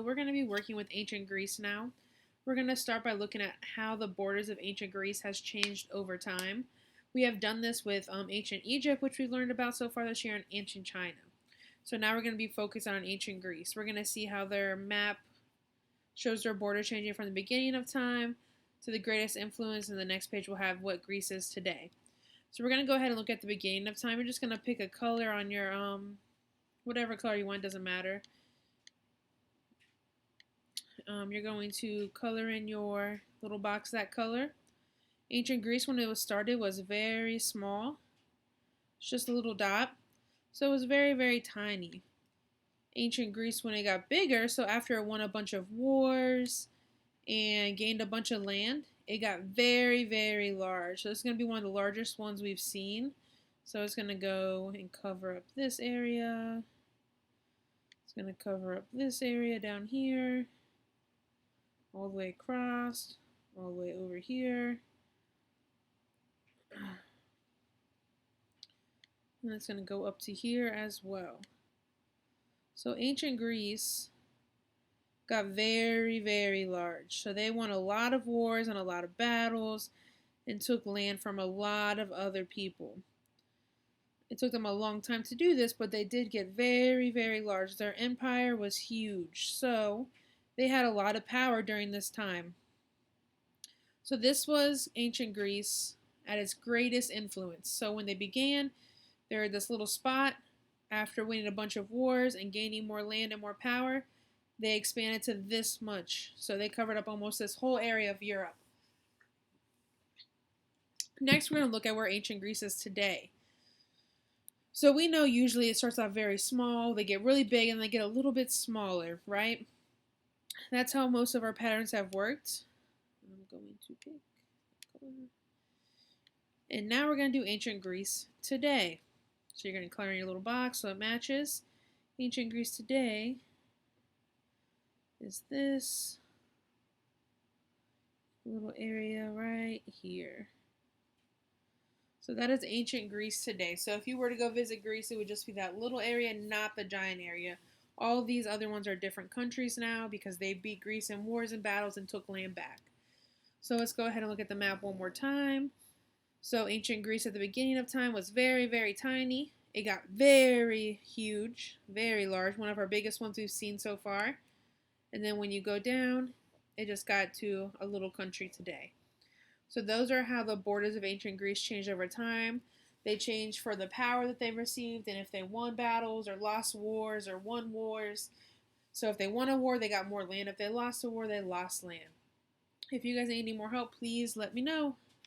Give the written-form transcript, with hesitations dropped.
We're going to be working with ancient Greece now. We're going to start by looking at how the borders of ancient Greece has changed over time. We have done this with ancient Egypt, which we've learned about so far this year, and ancient China. So now we're going to be focused on ancient Greece. We're going to see how their map shows their border changing from the beginning of time to the greatest influence, and the next page will have what Greece is today. So we're going to go ahead and look at the beginning of time. You're just going to pick a color on your, whatever color you want, doesn't matter. You're going to color in your little box that color. Ancient Greece, when it was started, was very small. It's just a little dot. So it was very, very tiny. Ancient Greece, when it got bigger, so after it won a bunch of wars and gained a bunch of land, it got very, very large. So it's going to be one of the largest ones we've seen. So it's going to go and cover up this area. It's going to cover up this area down here, all the way across, all the way over here. And it's going to go up to here as well. So ancient Greece got very, very large. So they won a lot of wars and a lot of battles and took land from a lot of other people. It took them a long time to do this, but they did get very, very large. Their empire was huge. So they had a lot of power during this time. So this was ancient Greece at its greatest influence. So when they began, they were this little spot. After winning a bunch of wars and gaining more land and more power, they expanded to this much. So they covered up almost this whole area of Europe. Next, we're going to look at where ancient Greece is today. So we know usually it starts off very small, they get really big, and they get a little bit smaller, right? That's how most of our patterns have worked. I'm going to pick color. And now we're going to do ancient Greece today. So you're going to color in your little box so it matches. Ancient Greece today is this little area right here. So that is ancient Greece today. So if you were to go visit Greece, it would just be that little area, not the giant area. All these other ones are different countries now because they beat Greece in wars and battles and took land back. So let's go ahead and look at the map one more time. So ancient Greece at the beginning of time was very, very tiny. It got very huge, very large, one of our biggest ones we've seen so far. And then when you go down, it just got to a little country today. So those are how the borders of ancient Greece changed over time. They changed for the power that they received and if they won battles or lost wars or won wars. So if they won a war, they got more land. If they lost a war, they lost land. If you guys need any more help, please let me know.